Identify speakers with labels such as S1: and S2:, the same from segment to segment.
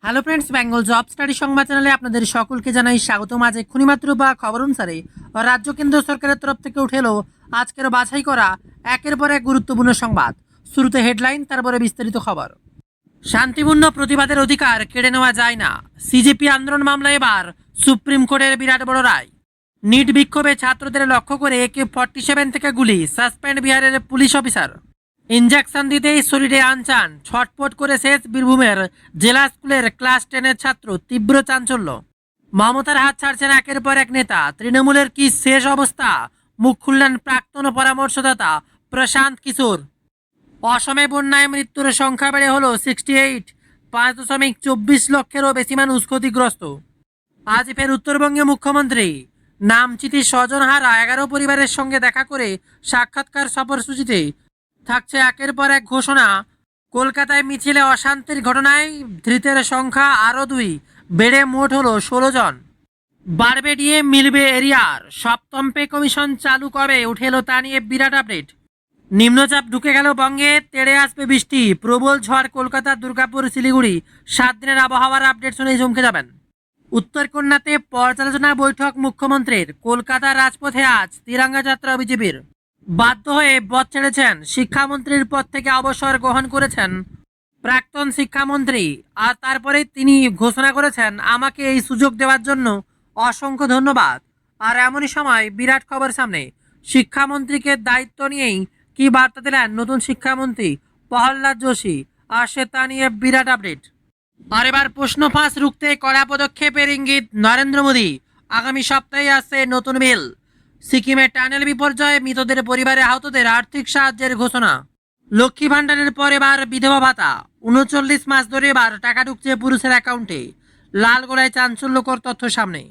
S1: Hello friends, Bengal job study সংবাদ চ্যানেলে আপনাদের সকলকে জানাই স্বাগতম। আজ এক্ষুনি মাত্র বা খবর অনুসারে রাজ্য কেন্দ্র সরকারের তরফ থেকে উঠে এলো আজকের বাছাই করা একের পর এক গুরুত্বপূর্ণ সংবাদ। শুরুতে হেডলাইন, তারপরে বিস্তারিত খবর। শান্তিপূর্ণ প্রতিবাদের অধিকার কেড়ে নেওয়া যায় না, সিজেপি আন্দোলন মামলা এবার সুপ্রিম কোর্টের বিরাট বড় রায়। নিট বিক্ষোভে ছাত্রদের লক্ষ্য করে AK-47 থেকে গুলি, সাসপেন্ড বিহারের পুলিশ অফিসার। ইঞ্জেকশন দিতেই শরীরে আনচান, ছটফট করে শেষ বীরভূমের জেলা স্কুলের ক্লাস 10-এর ছাত্র, তীব্র চাঞ্চল্য। মমতার হাত ছাড়ছেন একের পর এক নেতা, তৃণমূলের কি শেষ অবস্থা, মুখ খুললেন প্রাক্তন পরামর্শদাতা প্রশান্ত কিশোর। অসমে বন্যায় মৃত্যুর সংখ্যা বেড়ে হলো 68, 5.24 লক্ষেরও বেশি মানুষ ক্ষতিগ্রস্ত। আজ ফের উত্তরবঙ্গে মুখ্যমন্ত্রী, নামচিতি স্বজনহারা 11 পরিবারের সঙ্গে দেখা করে সাক্ষাৎকার সফরসূচিতে থাকছে একের পর এক ঘোষণা। কলকাতায় মিছিলে অশান্তির ঘটনায় ধৃতের সংখ্যা আরও 2, বেড়ে মোট হলো 16 জন। বাড়বে ডিএ, মিলবে এরিয়ার, সপ্তম পে কমিশন চালু কবে উঠে এলো তা নিয়ে বিরাট আপডেট। নিম্নচাপ ঢুকে গেল বঙ্গে, তেড়ে আসবে বৃষ্টি, প্রবল ঝড় কলকাতা, দুর্গাপুর, শিলিগুড়ি। 7 দিনের আবহাওয়ার আপডেট শুনে চমকে যাবেন। উত্তরকন্যাতে পর্যালোচনা বৈঠক মুখ্যমন্ত্রীর, কলকাতার রাজপথে আজ তিরঙ্গা যাত্রা বিজেপির। বাধ্য হয়ে পদ ছেড়েছেন, শিক্ষামন্ত্রীর পদ থেকে অবসর গ্রহণ করেছেন প্রাক্তন শিক্ষামন্ত্রী। আর তারপরে তিনি ঘোষণা করেছেন, আমাকে এই সুযোগ দেওয়ার জন্য অসংখ্য ধন্যবাদ। আর এমনই সময় বিরাট খবর সামনে, শিক্ষামন্ত্রীকে দায়িত্ব নিয়েই কি বার্তা দিলেন নতুন শিক্ষামন্ত্রী প্রহ্লাদ যোশী, আর সে তা নিয়ে বিরাট আপডেট। আর এবার প্রশ্ন ফাঁস রুখতে কড়া পদক্ষেপের ইঙ্গিত নরেন্দ্র মোদী, আগামী সপ্তাহে আসছে নতুন বিল। সিকিমে টানেল বিপর্যয়ে মৃতদের পরিবারে আহতদের আর্থিক সাহায্যের ঘোষণা। লক্ষ্মী ভাণ্ডারের পর এবার বিধবা ভাতা, 39 মাস ধরে এবার টাকা ঢুকছে পুরুষের অ্যাকাউন্টে। লাল গোলায় চাঞ্চল্যকর তথ্য সামনে।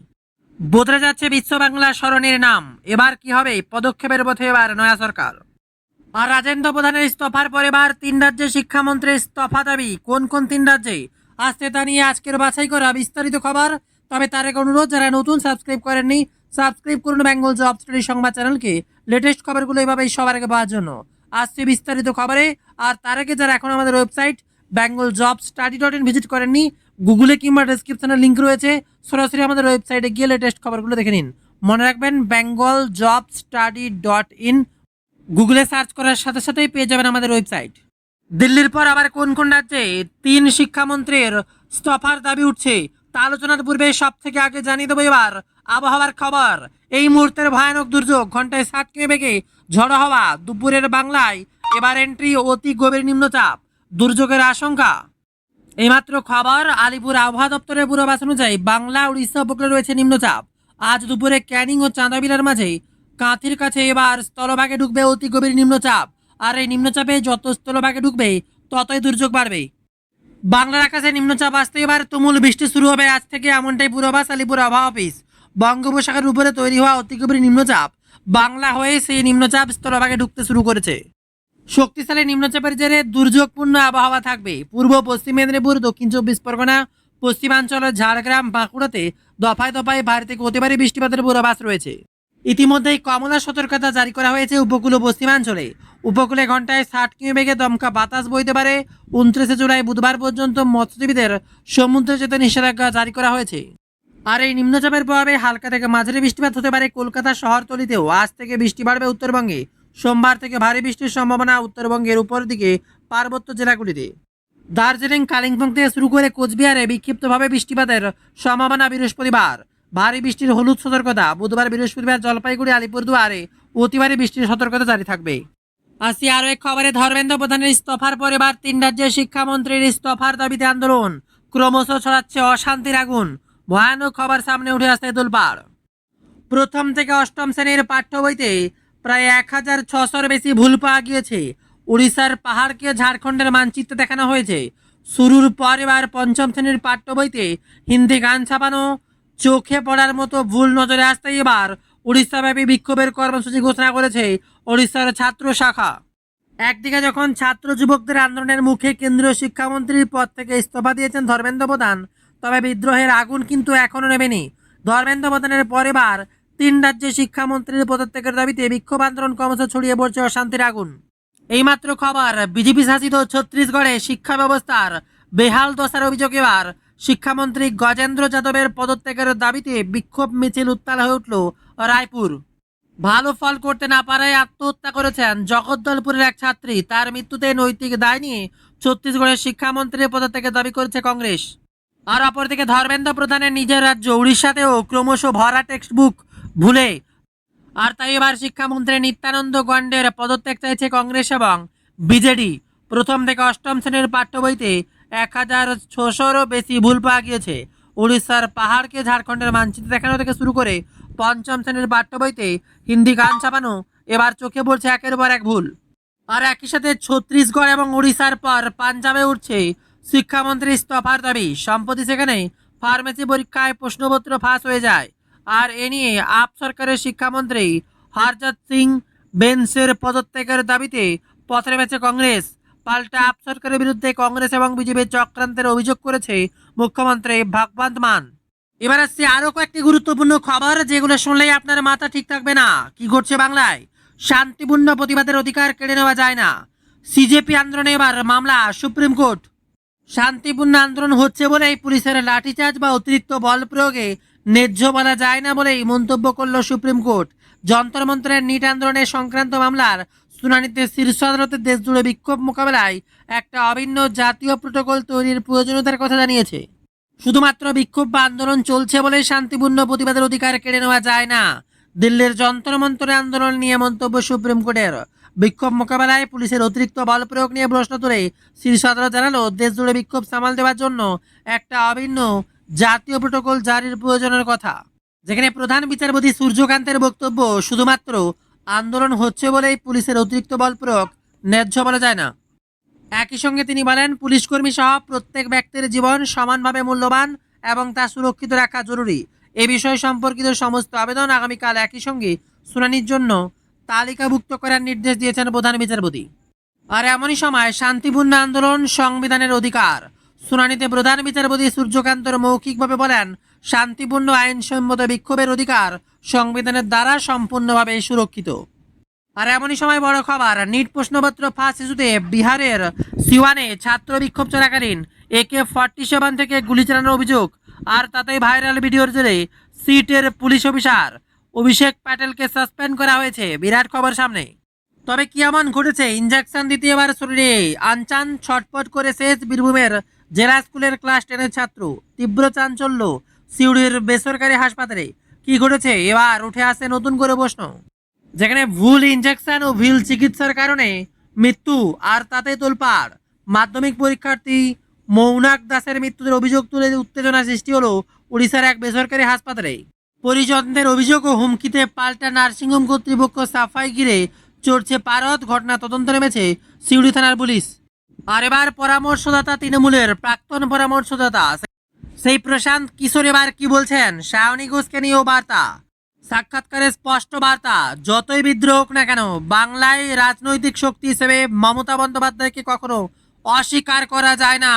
S1: বদলে যাচ্ছে বিশ্ব বাংলা স্মরণের নাম, এবার কি হবে, পদক্ষেপের পথে এবার নয়া সরকার। আর রাজেন্দ্র প্রধানের ইস্তফার পর এবার 3 রাজ্যের শিক্ষামন্ত্রীর ইস্তফা দাবি, কোন কোন 3 রাজ্যে আসছে তা নিয়ে আজকের বাছাই করা বিস্তারিত খবর। তবে তার এক অনুরোধ, যারা নতুন সাবস্ক্রাইব করেননি সাবস্ক্রাইব করুন বেঙ্গল জব স্টাডি সংবাদ চ্যানেলকে, লেটেস্ট খবরগুলো এভাবেই সবার আগে পাওয়ার জন্য। আসছে বিস্তারিত খবরে। আর তার আগে যারা এখন আমাদের ওয়েবসাইট bengalJobStudy.in ভিজিট করেননি, গুগলে কিংবা ডেসক্রিপশনে লিঙ্ক রয়েছে, সরাসরি আমাদের ওয়েবসাইটে গিয়ে লেটেস্ট খবরগুলো দেখে নিন। মনে রাখবেন bengalJobStudy.in গুগলে সার্চ করার সাথে সাথেই পেয়ে যাবেন আমাদের ওয়েবসাইট। দিল্লির পর আবার কোন কোন রাজ্যে 3 শিক্ষামন্ত্রীর ইস্তফার দাবি উঠছে তা আলোচনার পূর্বে সব থেকে আগে জানিয়ে দেবো এবার আবহাওয়ার খবর। এই মুহূর্তের ভয়ানক দুর্যোগ, ঘন্টায় 60 কিমি বেগে ঝড়ো হওয়া। দুপুরের বাংলায় এবার এন্ট্রি অতি গভীর নিম্নচাপ, দুর্যোগের আশঙ্কা। এইমাত্র খবর, আলিপুর আবহাওয়া দপ্তরের পূর্বাভাস অনুযায়ী বাংলা উড়িষ্যা উপকূলে রয়েছে নিম্নচাপ। আজ দুপুরে ক্যানিং ও চাঁদাবিলার মাঝে কাঁথির কাছে এবার স্থলভাগে ঢুকবে অতি গভীর নিম্নচাপ। আর এই নিম্নচাপে যত স্থলভাগে ঢুকবে ততই দুর্যোগ বাড়বে। বাংলার আকাশে নিম্নচাপ আসতে এবার তুমুল বৃষ্টি শুরু হবে আজ থেকে, এমনটাই পূর্বাভাস আলিপুর আবহাওয়া অফিস। বঙ্গোপসাগরের উপরে তৈরি হওয়া অতি গভীর নিম্নচাপ বাংলা হয়ে সেই নিম্নচাপ স্থলভাগে ঢুকতে শুরু করেছে। শক্তিশালী নিম্নচাপের জেরে দুর্যোগপূর্ণ আবহাওয়া থাকবে পূর্ব পশ্চিম মেদিনীপুর, দক্ষিণ 24 পরগনা, পশ্চিমাঞ্চলের ঝাড়গ্রাম, বাঁকুড়াতে দফায় দফায় ভারী থেকে অতি ভারী বৃষ্টিপাতের পূর্বাভাস রয়েছে। ইতিমধ্যেই কমলা সতর্কতা জারি করা হয়েছে উপকূল ও পশ্চিমাঞ্চলে। উপকূলে ঘন্টায় 60 কিমি বেগে দমকা বাতাস বইতে পারে। 29 জুলাই বুধবার পর্যন্ত মৎস্যজীবীদের সমুদ্রে যেতে নিষেধাজ্ঞা জারি করা হয়েছে। আর এই নিম্নচাপের প্রভাবে হালকা থেকে মাঝারি বৃষ্টিপাত হতে পারে কলকাতা শহরতলিতেও। আজ থেকে বৃষ্টি বাড়বে উত্তরবঙ্গে, সোমবার থেকে ভারী বৃষ্টির সম্ভাবনা উত্তরবঙ্গের উপর দিকে পার্বত্য জেলাগুলিতে। দার্জিলিং, কালিম্পং থেকে শুরু করে কোচবিহারে বিক্ষিপ্তভাবে বৃষ্টিপাতের সম্ভাবনা বৃহস্পতিবার। ভারী বৃষ্টির হলুদ সতর্কতা বুধবার, বৃহস্পতিবার জলপাইগুড়ি, আলিপুরদুয়ারে অতি ভারী বৃষ্টির সতর্কতা জারি থাকবে। আসি আরও এক খবরে, ধর্মেন্দ্র প্রধানের ইস্তফার পর এবার 3 রাজ্যের শিক্ষামন্ত্রীর ইস্তফার দাবিতে আন্দোলন, ক্রমশ ছড়াচ্ছে অশান্তির আগুন। ভয়ানক খবর সামনে উঠে আসতে তোলপাড়। প্রথম থেকে অষ্টম শ্রেণীর পাঠ্য বইতে প্রায় 1600-র বেশি ভুল পাওয়া গিয়েছে। উড়িষ্যার পাহাড়কে ঝাড়খণ্ডের মানচিত্রে দেখানো হয়েছে। শুরুর পর এবার পঞ্চম শ্রেণীর পাঠ্য বইতে হিন্দি গান ছাপানো, চোখে পড়ার মতো ভুল নজরে আসতেই এবার উড়িষ্যাব্যাপী বিক্ষোভের কর্মসূচি ঘোষণা করেছে ওড়িশার ছাত্র শাখা। একদিকে যখন ছাত্র যুবকদের আন্দোলনের মুখে কেন্দ্রীয় শিক্ষামন্ত্রীর পদ থেকে ইস্তফা দিয়েছেন ধর্মেন্দ্র প্রধান, তবে বিদ্রোহের আগুন কিন্তু এখনও নেমেনি। ধর্মেন্দ্র প্রধানের পর এবার 3 রাজ্যের শিক্ষামন্ত্রীর পদত্যাগের দাবিতে বিক্ষোভ আন্দোলন ক্রমশ ছড়িয়ে পড়ছে অশান্তির আগুন। এইমাত্র খবর, বিজেপি শাসিত ছত্তিশগড়ে শিক্ষা ব্যবস্থার বেহাল দশার অভিযোগ এবার শিক্ষামন্ত্রী গজেন্দ্র যাদবের পদত্যাগের দাবিতে বিক্ষোভ মিছিল উত্তাল হয়ে উঠল রায়পুর। ভালো ফল করতে না পারায় আত্মহত্যা করেছেন জগদ্দলপুরের এক ছাত্রী। তার মৃত্যুতে নৈতিক দায় নিয়ে ছত্তিশগড়ের শিক্ষামন্ত্রীর পদত্যাগের দাবি করেছে কংগ্রেস। আর অপরদিকে ধর্মেন্দ্র প্রধানের নিজের রাজ্য উড়িষ্যাতেও ক্রমশ ভরা টেক্সট বুক ভুলে, আর তাই এবার শিক্ষামন্ত্রী নিত্যানন্দ গণ্ডের পদত্যাগ চাইছে কংগ্রেস এবং বিজেডি। প্রথম থেকে অষ্টম শ্রেণীর পাঠ্য বইতে 1600-রও বেশি ভুল পাওয়া গিয়েছে। উড়িষ্যার পাহাড়কে ঝাড়খণ্ডের মানচিত্র দেখানো থেকে শুরু করে পঞ্চম শ্রেণীর পাঠ্য বইতে হিন্দি গান ছাপানো এবার চোখে পড়ছে একের পর এক ভুল। আর একই সাথে ছত্তিশগড় এবং উড়িষ্যার পর পাঞ্জাবে উঠছে শিক্ষামন্ত্রী ইস্তফার দাবি। সম্প্রতি সেখানে ফার্মেসি পরীক্ষায় প্রশ্নপত্র ফাঁস হয়ে যায়। আর এ নিয়ে আপ সরকারের শিক্ষামন্ত্রী হরজত সিং বেন্সের পদত্যাগের দাবিতে পথে নেমেছে কংগ্রেস। পাল্টা আপ সরকারের বিরুদ্ধে কংগ্রেস এবং বিজেপির চক্রান্তের অভিযোগ করেছে মুখ্যমন্ত্রী ভগবন্ত মান। এবার আসছে আরো কয়েকটি গুরুত্বপূর্ণ খবর, যেগুলো শুনলেই আপনার মাথা ঠিক থাকবে না। কি ঘটছে বাংলায়? শান্তিপূর্ণ প্রতিবাদের অধিকার কেড়ে নেওয়া যায় না। সিজেপি আন্দোলনে এবার মামলা সুপ্রিম কোর্ট। শান্তিপূর্ণ আন্দোলন হচ্ছে বলেই পুলিশের লাঠিচার্জ বা অতিরিক্ত বল প্রয়োগে ন্যায্য বলা যায় না বলেই মন্তব্য করল সুপ্রিম কোর্ট। যন্তর মন্ত্রের নিট আন্দোলনের সংক্রান্ত মামলার শুনানিতে শীর্ষ আদালতের দেশজুড়ে বিক্ষোভ মোকাবেলায় একটা অভিন্ন জাতীয় প্রোটোকল তৈরির প্রয়োজনীয়তার কথা জানিয়েছে। শুধুমাত্র বিক্ষোভ বা আন্দোলন চলছে বলে শান্তিপূর্ণ প্রতিবাদের অধিকার কেড়ে নেওয়া যায় না। দিল্লির যন্তর মন্তরে আন্দোলন নিয়ে মন্তব্য সুপ্রিম কোর্টের। বিক্ষোভ মোকাবেলায় পুলিশের অতিরিক্ত বল প্রয়োগ নিয়ে প্রশ্ন তুলে শীর্ষ আদালত জানালো, দেশজুড়ে বিক্ষোভ সামাল দেওয়ার জন্য একটা অভিন্ন জাতীয় প্রোটোকল জারির প্রয়োজনের কথা। যেখানে প্রধান বিচারপতি সূর্যকান্তের বক্তব্য, শুধুমাত্র আন্দোলন হচ্ছে বলেই পুলিশের অতিরিক্ত বল প্রয়োগ ন্যায্য বলা যায় না। একই সঙ্গে তিনি বলেন, পুলিশকর্মী সহ প্রত্যেক ব্যক্তির জীবন সমানভাবে মূল্যবান এবং তা সুরক্ষিত রাখা জরুরি। এ বিষয় সম্পর্কিত সমস্ত আবেদন আগামীকাল একই সঙ্গে শুনানির জন্য তালিকাভুক্ত করার নির্দেশ দিয়েছেন প্রধান বিচারপতি। আর এমনই সময় শান্তিপূর্ণ আন্দোলন সংবিধানের অধিকার। শুনানিতে প্রধান বিচারপতি সূর্যকান্তর মৌখিকভাবে বলেন, শান্তিপূর্ণ আইনসম্মত বিক্ষোভের অধিকার সংবিধানের দ্বারা সম্পূর্ণভাবে সুরক্ষিত। আর এমনই সময় বড় খবর, নিট প্রশ্নপত্র ফাঁস ইস্যুতে বিহারের সিওয়ানে ছাত্র বিক্ষোভ চলাকালীন AK-47 থেকে গুলি চালানোর অভিযোগ, আর তাতেই ভাইরাল ভিডিওর জেরে সিটের পুলিশ অফিসার অভিষেক প্যাটেলকে সাসপেন্ড করা হয়েছে। বিরাট খবর সামনে। তবে কি এমন ঘটেছে? ইঞ্জেকশন দ্বিতীয়বার শরীরে আনচান, ছটপট করে শেষ বীরভূমের জেলা স্কুলের ক্লাস 10-এর ছাত্র। তীব্র চাঞ্চল্য সিউড়ির বেসরকারি হাসপাতালে। কি ঘটেছে? এবার উঠে আসে নতুন করে প্রশ্ন, যেখানে ভুল ইঞ্জেকশন ও ভুল চিকিৎসার কারণে মৃত্যু, আর তাতে তোলপাড়। মাধ্যমিক পরীক্ষার্থী মৌনাক দাসের মৃত্যুর অভিযোগ তুলে উত্তেজনা সৃষ্টি হলো উড়িষ্যার এক বেসরকারি হাসপাতালে। পরিজনদের অভিযোগ ও হুমকিতে পাল্টা নার্সিংহোম কর্তৃপক্ষ সাফাই ঘিরে চড়ছে পারদ। ঘটনা তদন্ত নেমেছে সিউড়ি থানার পুলিশ। আর এবার পরামর্শদাতা তৃণমূলের প্রাক্তন পরামর্শদাতা সেই প্রশান্ত কিশোর এবার কি বলছেন? সায়নী ঘোষকে নিয়েও বার্তা। সাক্ষাৎকারে স্পষ্ট বার্তা, যতই বিদ্রোহ হোক না কেন বাংলায় রাজনৈতিক শক্তি হিসেবে মমতা বন্দ্যোপাধ্যায়কে কখনো অস্বীকার করা যায় না।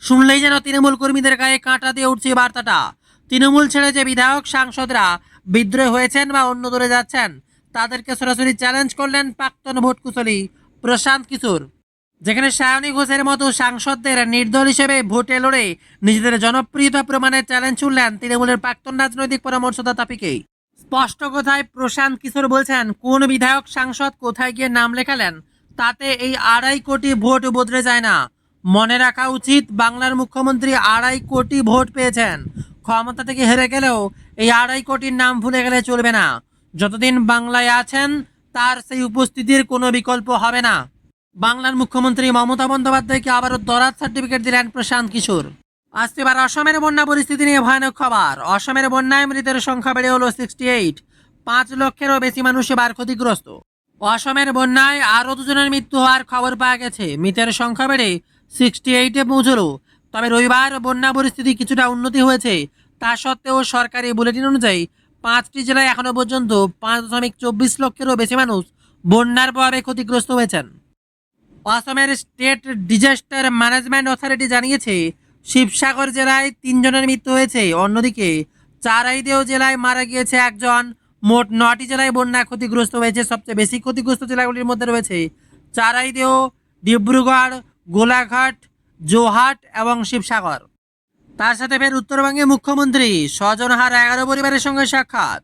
S1: শুনলেই যেন তৃণমূল কর্মীদের গায়ে কাঁটা দিয়ে উঠছে বার্তাটা। তৃণমূল ছেড়ে যে বিধায়ক সাংসদরা বিদ্রোহ হয়েছেন বা অন্য দলে যাচ্ছেন, তাদেরকে সরাসরি চ্যালেঞ্জ করলেন প্রাক্তন ভোট কুশলী প্রশান্ত কিশোর। যেখানে সায়নী ঘোষের মতো সাংসদদের নির্দল হিসেবে ভোটে লড়ে নিজেদের জনপ্রিয়তা প্রমাণের চ্যালেঞ্জ ছুড়লেন তৃণমূলের প্রাক্তন রাজনৈতিক পরামর্শদাতা পিকেই। স্পষ্ট কথায় প্রশান্ত কিশোর বলছেন, কোন বিধায়ক সাংসদ কোথায় গিয়ে নাম লেখালেন তাতে এই 2.5 কোটি ভোট বদলে যায় না। মনে রাখা উচিত, বাংলার মুখ্যমন্ত্রী 2.5 কোটি ভোট পেয়েছেন। ক্ষমতা থেকে হেরে গেলেও এই 2.5 কোটির নাম ভুলে গেলে চলবে না। যতদিন বাংলায় আছেন তার সেই উপস্থিতির কোনো বিকল্প হবে না। বাংলার মুখ্যমন্ত্রী মমতা বন্দ্যোপাধ্যায়কে আবারও দরাদ সার্টিফিকেট দিলেন প্রশান্ত কিশোর। আসতে এবার অসমের বন্যা পরিস্থিতি নিয়ে ভয়ানক খবর। অসমের বন্যায় মৃতের সংখ্যা বেড়ে হলো 68। 5 লক্ষেরও বেশি মানুষ এবার ক্ষতিগ্রস্ত। অসমের বন্যায় আরও 2 জনের মৃত্যু হওয়ার খবর পাওয়া গেছে। মৃতের সংখ্যা বেড়ে 68-এ পৌঁছলো। তবে রবিবার বন্যা পরিস্থিতি কিছুটা উন্নতি হয়েছে। তা সত্ত্বেও সরকারি বুলেটিন অনুযায়ী 5টি জেলায় এখনও পর্যন্ত 5.24 লক্ষেরও বেশি মানুষ বন্যার প্রভাবে ক্ষতিগ্রস্ত হয়েছেন। অসমের স্টেট ডিজাস্টার ম্যানেজমেন্ট অথরিটি জানিয়েছে, শিবসাগর জেলায় 3 জনের মৃত্যু হয়েছে। অন্যদিকে চারাইদেও জেলায় মারা গিয়েছে 1 জন। মোট 9টি জেলায় বন্যা ক্ষতিগ্রস্ত হয়েছে। সবচেয়ে বেশি ক্ষতিগ্রস্ত জেলাগুলির মধ্যে রয়েছে চারাইদেও, ডিব্রুগড়, গোলাঘাট, জোহাট এবং শিবসাগর। তার সাথে ফের উত্তরবঙ্গে মুখ্যমন্ত্রী স্বজনহার 11 পরিবারের সঙ্গে সাক্ষাৎ,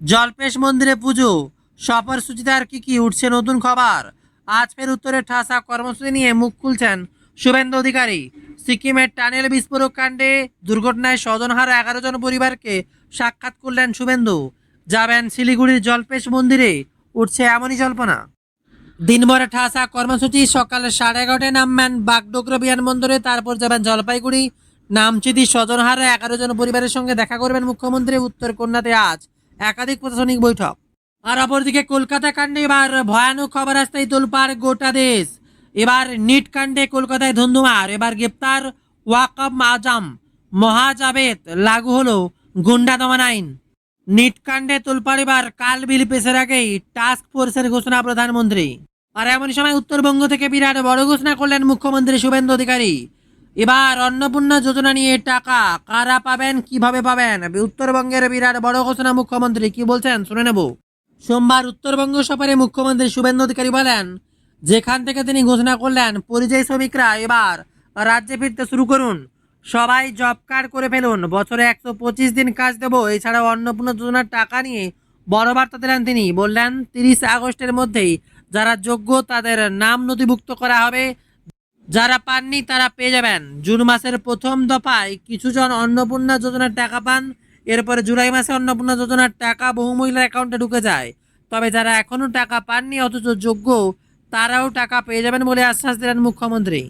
S1: জল্পেশ মন্দিরে পুজো, সফর সূচিতে আর কি উঠছে নতুন খবর। আজ ফের উত্তরের ঠাসা কর্মসূচি নিয়ে মুখ খুলছেন শুভেন্দু অধিকারী। সিকিমের টানেল বিস্ফোরক কাণ্ডে দুর্ঘটনায় স্বজনহারা 11 জন পরিবারকে সাক্ষাৎ করলেন শুভেন্দু। যাবেন শিলিগুড়ির জল্পেশ মন্দিরে, উঠছে এমনই জল্পনা। দিনভরে ঠাসা কর্মসূচি, সকাল 11:30টায় নামবেন বাগডোগরা বিমানবন্দরে, তারপর যাবেন জলপাইগুড়ি। নামচিতি স্বজনহারা 11 জন পরিবারের সঙ্গে দেখা করবেন মুখ্যমন্ত্রী। উত্তর কন্যাতে আজ একাধিক প্রশাসনিক বৈঠক। আর অপরদিকে কলকাতা কাণ্ডে এবার ভয়ানক খবর আসতেই তোলপাড় গোটা দেশ। এবার নিট কাণ্ডে কলকাতায় ধুন্ধুমার, এবার গ্রেপ্তার ওয়াকব আজম মহাজাবেদ, লাগু হলো গুন্ডা দমন আইন। নিট কাণ্ডে তোলপাড়, এবার কাল বিল পেশের আগেই টাস্ক ফোর্সের ঘোষণা প্রধানমন্ত্রী। আর এমন সময় উত্তরবঙ্গ থেকে বিরাট বড় ঘোষণা করলেন মুখ্যমন্ত্রী শুভেন্দু অধিকারী। এবার অন্নপূর্ণা যোজনা নিয়ে টাকা কারা পাবেন, কিভাবে পাবেন, উত্তরবঙ্গের বিরাট বড় ঘোষণা মুখ্যমন্ত্রী কি বলছেন শুনে নেব। সোমবার উত্তরবঙ্গ সফরে মুখ্যমন্ত্রী শুভেন্দু অধিকারী বলেন, যেখান থেকে তিনি ঘোষণা করলেন পরিযায়ী শ্রমিকরা এবার রাজ্যে ফিরতে শুরু করুন, সবাই জব কার্ড করে ফেলুন, বছরে 125 দিন কাজ দেবো। এছাড়াও অন্নপূর্ণা যোজনার টাকা নিয়ে বড় বার্তা দিলেন তিনি। বললেন 30 আগস্টের মধ্যেই যারা যোগ্য তাদের নাম নথিভুক্ত করা হবে, যারা পাননি তারা পেয়ে যাবেন। জুন মাসের প্রথম দফায় কিছুজন অন্নপূর্ণা যোজনার টাকা পান, এরপরে জুলাই মাসে অন্নপূর্ণা যোজনার টাকা বহু মহিলার অ্যাকাউন্টে ঢুকে যায়। তবে যারা এখনও টাকা পাননি অথচ যোগ্য, তারাও টাকা পেয়ে যাবেন বলে আশ্বাস দিলেন মুখ্যমন্ত্রী।